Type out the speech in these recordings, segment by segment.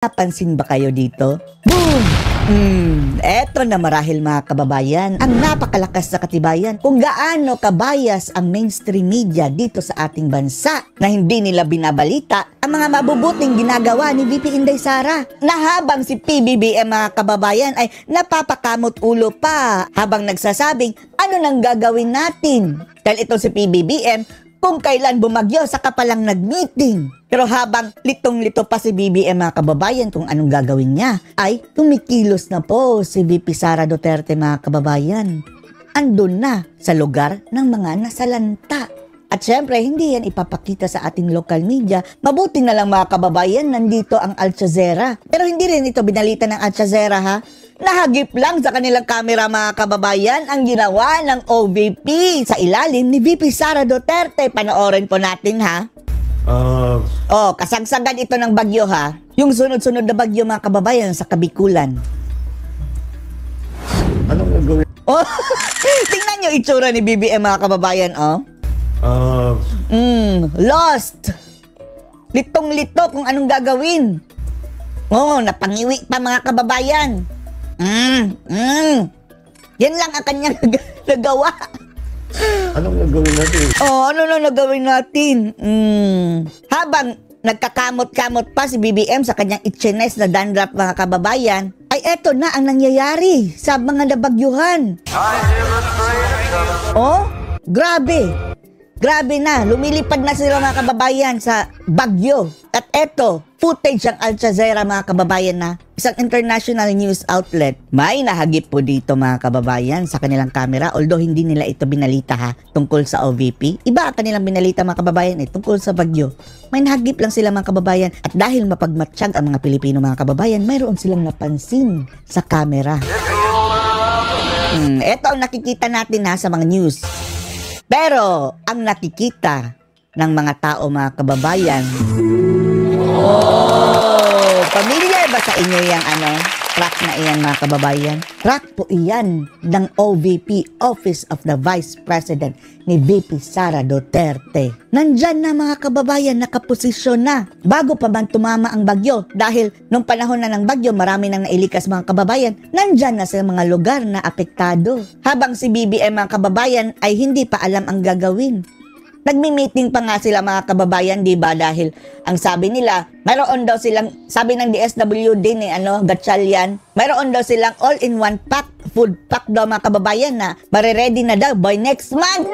Napansin ba kayo dito? Boom! Eto na marahil mga kababayan, ang napakalakas na katibayan kung gaano kabayas ang mainstream media dito sa ating bansa na hindi nila binabalita ang mga mabubuting ginagawa ni VP Inday Sara na habang si PBBM mga kababayan ay napapakamot ulo pa habang nagsasabing ano nang gagawin natin. Dahil ito si PBBM kung kailan bumagyo saka palang nag-meeting. Pero habang litong-lito pa si BBM mga kababayan kung anong gagawin niya, ay tumikilos na po si VP Sara Duterte mga kababayan. Andun na sa lugar ng mga nasalanta. At syempre, hindi yan ipapakita sa ating local media. Mabuti na lang mga kababayan, nandito ang Al Jazeera. Pero hindi rin ito binalita ng Al Jazeera ha. Nahagip lang sa kanilang kamera mga kababayan ang ginawa ng OVP sa ilalim ni VP Sara Duterte. Panoorin po natin ha. Kasagsagan ito ng bagyo ha. Yung sunod-sunod na bagyo mga kababayan sa Kabikulan. Anong gagawin? Tingnan nyo itsura ni BBM mga kababayan lost. Litong-lito kung anong gagawin. Napangiwi pa mga kababayan. Yan lang ang kanyang nagawa. Anong gagawin natin? Ano na nagawin natin? Habang nagkakamot-kamot pa si BBM sa kanyang itchines na dandruff mga kababayan, ay eto na ang nangyayari sa mga nabagyuhan. Grabe. Grabe na, lumilipad na sila mga kababayan sa bagyo. At eto, footage ang Al Jazeera mga kababayan na isang international news outlet. May nahagip po dito mga kababayan sa kanilang kamera, although hindi nila ito binalita ha, tungkol sa OVP. Iba ang kanilang binalita mga kababayan tungkol sa bagyo. May nahagip lang sila mga kababayan at dahil mapagmatsyag ang mga Pilipino mga kababayan, mayroon silang napansin sa kamera. Ito ang nakikita natin ha sa mga news. Pero, ang nakikita ng mga tao, mga kababayan, familiar ba sa inyo yung track na iyan, mga kababayan? Track po iyan ng OVP, Office of the Vice President ni VP Sara Duterte. Nandyan na mga kababayan, nakaposisyon na. Bago pa man tumama ang bagyo, dahil nung panahon na ng bagyo, marami nang nailikas mga kababayan, nandyan na sa mga lugar na apektado. Habang si BBM mga kababayan ay hindi pa alam ang gagawin. Nagmi-meeting pa nga sila mga kababayan, di ba? Dahil ang sabi nila, mayroon daw silang, sabi ng DSWD ni Gatchalian, mayroon daw silang all-in-one pack, food pack daw mga kababayan na mariready na daw by next month.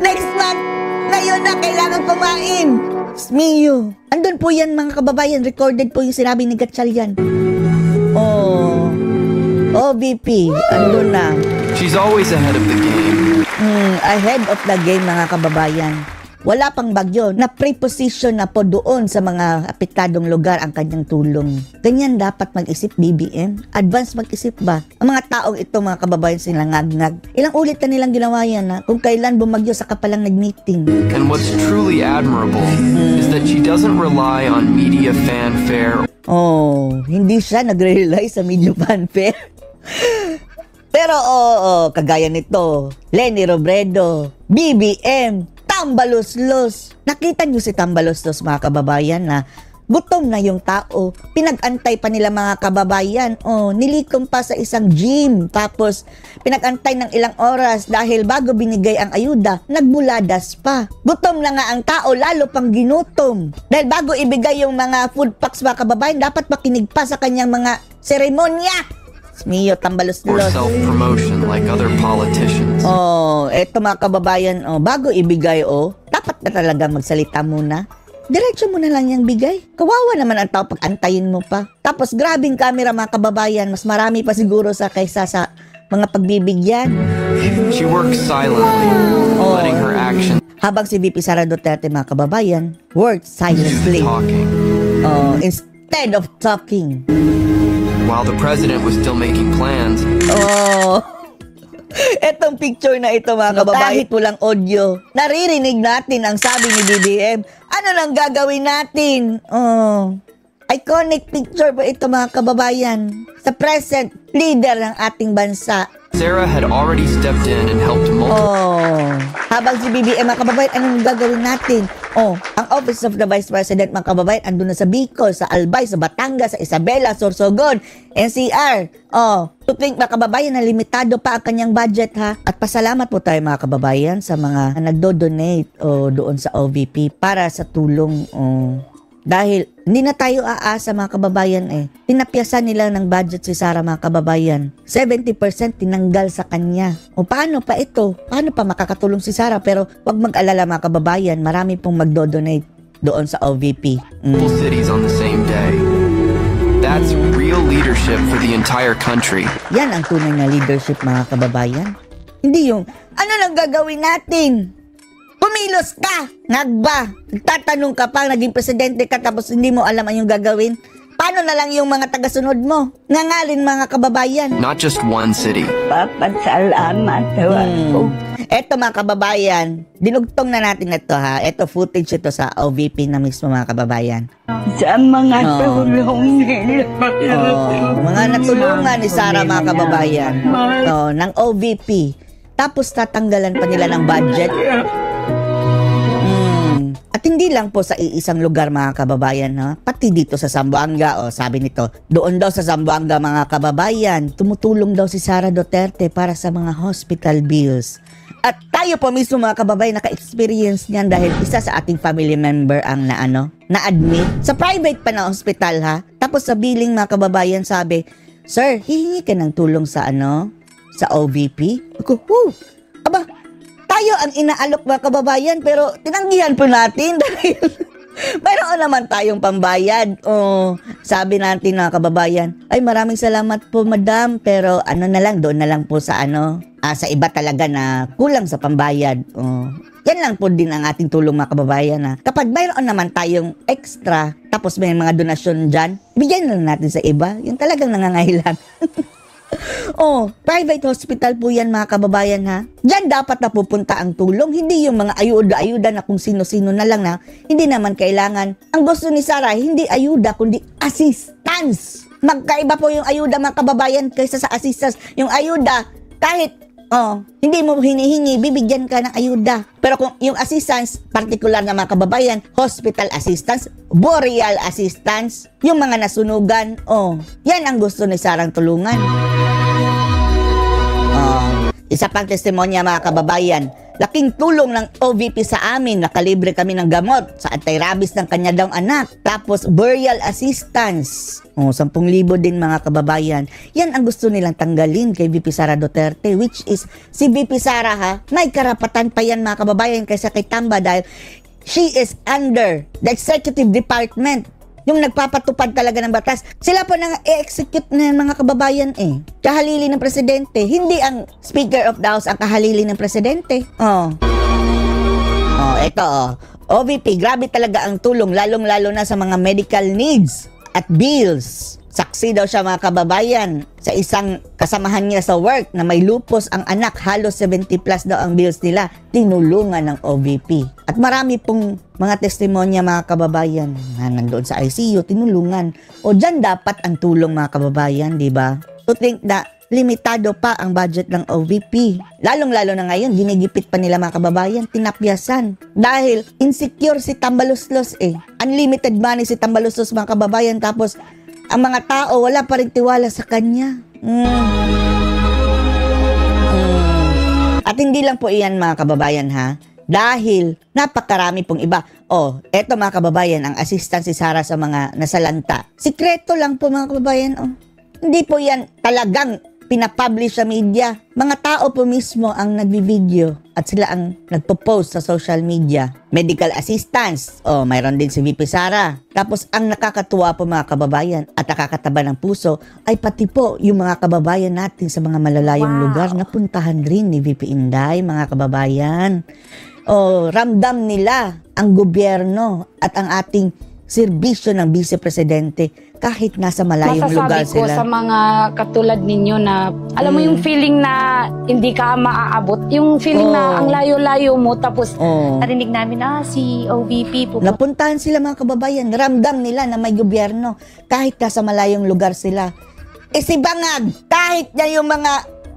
Next month! Ngayon na kailangan kumain! Smiyo! Andun po yan mga kababayan, recorded po yung sinabi ni Gatchalian. VP, andun na. She's always ahead of the game. Ahead of the game mga kababayan. Wala pang bagyo na pre-position na po doon sa mga apektadong lugar ang kanyang tulong. Ganyan dapat mag-isip BBM. Advance mag-isip ba? Ang mga taong ito mga kababayan sila ngag-ngag. Ilang ulit na nilang ginawa yan na kung kailan bumagyo saka palang nag-meeting. And what's truly admirable is that she doesn't rely on media fanfare. Hindi siya nagre-rely sa media fanfare. Pero kagaya nito, Leni Robredo, BBM, Tambaloslos. Nakita niyo si Tambaloslos mga kababayan na gutom na yung tao. Pinag-antay pa nila mga kababayan. Nilikom pa sa isang gym. Tapos pinag-antay ng ilang oras dahil bago binigay ang ayuda, nagbuladas pa. Gutom na nga ang tao, lalo pang ginutom. Dahil bago ibigay yung mga food packs mga kababayan, dapat makinig pa sa kanyang mga seremonya. Miyo, Tambaloslos. Or self-promotion like other politicians. Eto mga kababayan, bago ibigay, dapat na talaga magsalita muna. Diretso mo na lang yung bigay. Kawawa naman ang tao pag antayin mo pa. Tapos grabing camera mga kababayan, mas marami pa siguro kaysa sa mga pagbibigyan. She works silently, letting her actions. Habang si VP Sara Duterte mga kababayan, works silently. Instead of talking. While the president was still making plans. Etong picture na ito mga kababayan, kahit walang audio, naririnig natin ang sabi ni BBM. Ano nang gagawin natin? Iconic picture po ito mga kababayan. Sa present leader ng ating bansa. Sarah had already stepped in and helped multiple. Habang si BBM, mga kababayan, anong gagawin natin? Ang Office of the Vice President, mga kababayan, andun na sa Bicol, sa Albay, sa Batangas, sa Isabela, Sorsogon, NCR. To think, mga kababayan, na limitado pa ang kanyang budget, ha? At pasalamat po tayo, mga kababayan, sa mga nagdo-donate doon sa OVP para sa tulong. Dahil hindi na tayo aasa, mga kababayan, tinapyasan nila ng budget si Sara, mga kababayan. 70% tinanggal sa kanya. Paano pa ito? Paano pa makakatulong si Sara? Pero wag mag-alala, mga kababayan, marami pong magdo-donate doon sa OVP. Cities on the same day. That's real leadership for the entire country. Yan ang tunay na leadership, mga kababayan. Hindi yung, ano lang gagawin natin? Pumilos ka! Nagba! Nagtatanong ka pa, naging presidente ka tapos hindi mo alam ang yung gagawin? Paano na lang yung mga tagasunod mo? Nangalin, mga kababayan. Not just one city. Papasalamat po. Eto, mga kababayan, dinugtong na natin ito, ha. Eto, footage ito sa OVP na mismo, mga kababayan. Sa mga tulong nila. Mga natulungan ni Sara, mga kababayan. Ng OVP. Tapos tatanggalan pa nila ng budget. At hindi lang po sa iisang lugar, mga kababayan, ha? Pati dito sa Zamboanga, sabi nito, doon daw sa Zamboanga, mga kababayan, tumutulong daw si Sara Duterte para sa mga hospital bills. At tayo po mismo, mga kababayan, naka-experience niyan dahil isa sa ating family member ang na-admit sa private pa na hospital, ha? Tapos sa billing, mga kababayan, sabi, "Sir, hihingi ka ng tulong sa sa OVP?" Ako, aba, tayo ang inaalok, mga kababayan, pero tinanggihan po natin dahil mayroon naman tayong pambayad. Sabi natin, mga kababayan, ay maraming salamat po, madam, pero doon na lang po sa sa iba talaga na kulang sa pambayad. Yan lang po din ang ating tulong, mga kababayan, ha. Kapag mayroon naman tayong extra, tapos may mga donasyon dyan, bigyan na lang natin sa iba. Yung talagang nangangailangan. Private hospital po yan, mga kababayan, ha. Diyan dapat napupunta ang tulong, hindi yung mga ayuda-ayuda na kung sino-sino na lang na hindi naman kailangan. Ang gusto ni Sara, hindi ayuda, kundi assistance. Magkaiba po yung ayuda, mga kababayan, kaysa sa assistance. Yung ayuda, kahit hindi mo hinihingi, bibigyan ka ng ayuda. Pero kung yung assistance, particular na, mga kababayan, hospital assistance, burial assistance, yung mga nasunugan, yan ang gusto ni Sarang tulungan. Isa pang testimonya, mga kababayan, laking tulong ng OVP sa amin, nakalibre kami ng gamot sa anti-rabies ng kanya daw anak. Tapos burial assistance, 10,000 din, mga kababayan. Yan ang gusto nilang tanggalin kay VP Sara Duterte, which is si VP Sara, ha, may karapatan pa yan, mga kababayan, kaysa kay Tamba dahil she is under the executive department. Yung nagpapatupad talaga ng batas. Sila po nang i-execute na yan, mga kababayan, kahalili ng presidente. Hindi ang Speaker of the House ang kahalili ng presidente. Ito, OVP, grabe talaga ang tulong, lalong-lalo na sa mga medical needs at bills. Saksi daw siya, mga kababayan, sa isang kasamahan niya sa work na may lupus ang anak, halos 70 plus daw ang bills nila, tinulungan ng OVP. At marami pong mga testimonya, mga kababayan, na nandoon sa ICU, tinulungan. Dyan dapat ang tulong, mga kababayan, di ba? To think na limitado pa ang budget ng OVP. Lalong-lalo na ngayon, ginigipit pa nila, mga kababayan, tinapyasan. Dahil insecure si Tambaluslos, unlimited money si Tambaluslos, mga kababayan, tapos ang mga tao, wala pa rin tiwala sa kanya. At hindi lang po iyan, mga kababayan, ha. Dahil napakarami pong iba. Eto, mga kababayan, ang assistant si Sara sa mga nasalanta. Sikreto lang po, mga kababayan. Hindi po yan talagang pinapublish sa media. Mga tao po mismo ang nagbibideo at sila ang nagpo-post sa social media. Medical assistance, mayroon din si VP Sara. Tapos ang nakakatuwa po, mga kababayan, at nakakataba ng puso ay pati po yung mga kababayan natin sa mga malalayong lugar na puntahan rin ni VP Inday, mga kababayan. Ramdam nila ang gobyerno at ang ating serbisyo ng Vice Presidente kahit nasa malayong lugar sila. Masasabi ko sa mga katulad ninyo na alam mo yung feeling na hindi ka maaabot, yung feeling na ang layo-layo mo, tapos narinig namin si OVP po. Napuntahan sila, mga kababayan, ramdam nila na may gobyerno kahit nasa malayong lugar sila. Si Bangag, kahit na yung mga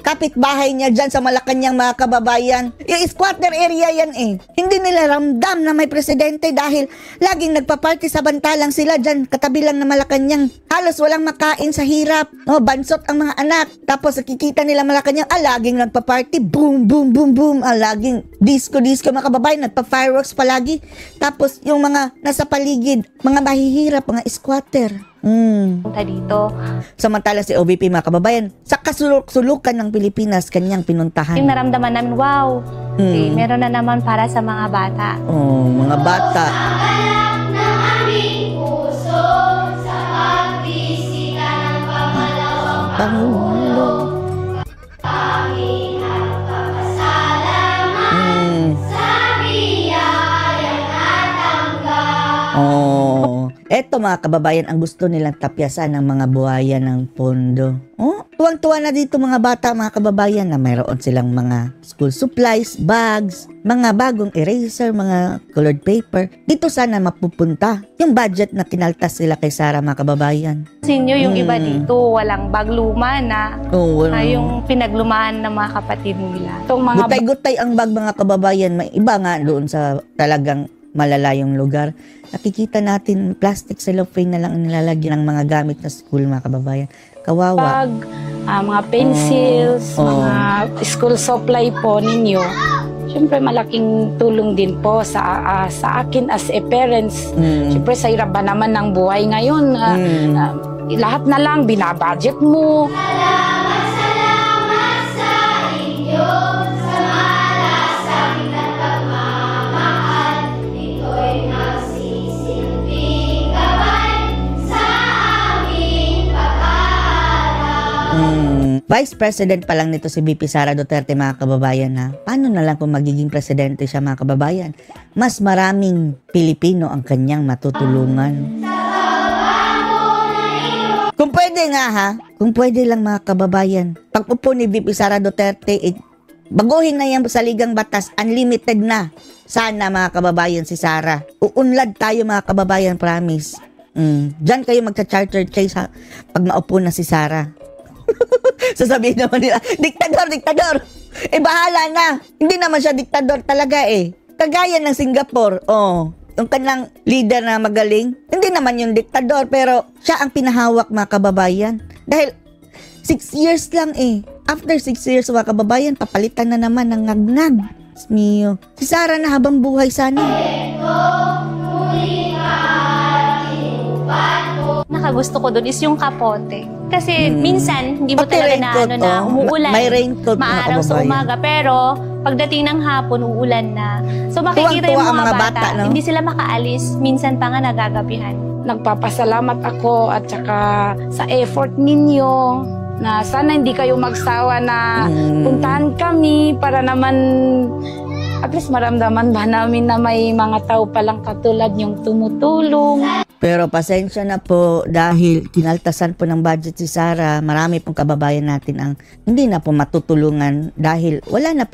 kapitbahay niya dyan sa Malacanang, mga kababayan. Yung squatter area yan eh. Hindi nila ramdam na may presidente dahil laging nagpa-party samantalang sila dyan katabi lang na Malacanang. Halos walang makain sa hirap. No, bansot ang mga anak. Tapos nakikita nila Malacanang, laging nagpa-party. Boom, boom, boom, boom. Laging disco, mga kababayan. Nagpa-fireworks palagi. Tapos yung mga nasa paligid, mga mahihirap, mga squatter. Punta dito. Samantala si OVP, mga kababayan, sa kasuluk-sulukan ng Pilipinas, kanyang pinuntahan. Yung naramdaman namin, wow, okay, meron na naman para sa mga bata. Mga bata. Pangulo. Eto mga kababayan, ang gusto nilang tapyasan ng mga buhaya ng pondo. Tuwang-tuwa na dito mga bata, mga kababayan, na mayroon silang mga school supplies, bags, mga bagong eraser, mga colored paper. Dito sana mapupunta yung budget na kinaltas sila kay Sara, mga kababayan. Sinyo yung iba dito, walang bag luma na. Yung pinaglumaan ng mga kapatid nila. Gutay-gutay ang bag, mga kababayan. May iba nga doon sa talagang malalayong lugar. Nakikita natin plastic cellophane na lang nilalagyan ng mga gamit na school, mga kababayan. Kawawa. Bag, mga pencils, mga school supply po ninyo. Siyempre malaking tulong din po sa akin as a parents. Siyempre sa hirap ba naman ng buhay ngayon, lahat na lang binabudget mo. Salamat sa inyo. Vice President pa lang nito si VP Sara Duterte, mga kababayan, na paano na lang kung magiging presidente siya, mga kababayan? Mas maraming Pilipino ang kanyang matutulungan. Kung pwede nga ha, kung pwede lang, mga kababayan, pag upo ni VP Sara Duterte, baguhin na yan sa ligang batas, unlimited na. Sana, mga kababayan, si Sara. Uunlad tayo, mga kababayan, promise. Diyan kayo magcha-charter chase ha, pag maupo na si Sara. Sasabihin naman nila, diktador. Bahala na. Hindi naman siya diktador talaga eh. Kagaya ng Singapore, yung kanilang leader na magaling, hindi naman yung diktador, pero siya ang pinahawak, mga kababayan. Dahil 6 years lang eh. After 6 years, mga kababayan, papalitan na naman ng ngagnag. Mio. Si Sara na habang buhay sana. Nakagusto ko doon is yung kapote. Kasi minsan, hindi mo talaga na umuulan. May raincoat, maaraw sa umaga. Pero, pagdating ng hapon, uulan na. So, makikita yung mga bata, no? Hindi sila makaalis. Minsan pa nga nagagabihan. Nagpapasalamat ako at saka sa effort ninyo na sana hindi kayo magsawa na puntahan kami para naman at least maramdaman ba namin na may mga tao palang katulad yung tumutulong. Pero pasensya na po dahil kinaltasan po ng budget si Sara, marami pong kababayan natin ang hindi na po matutulungan dahil wala na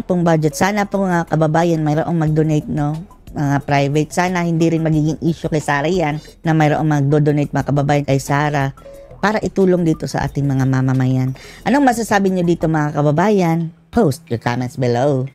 pong budget. Sana po mga kababayan mayroong mag-donate, no? Mga private. Sana hindi rin magiging issue kay Sara yan na mayroong mag-donate, mga kababayan, kay Sara para itulong dito sa ating mga mamamayan. Anong masasabi nyo dito, mga kababayan? Post your comments below.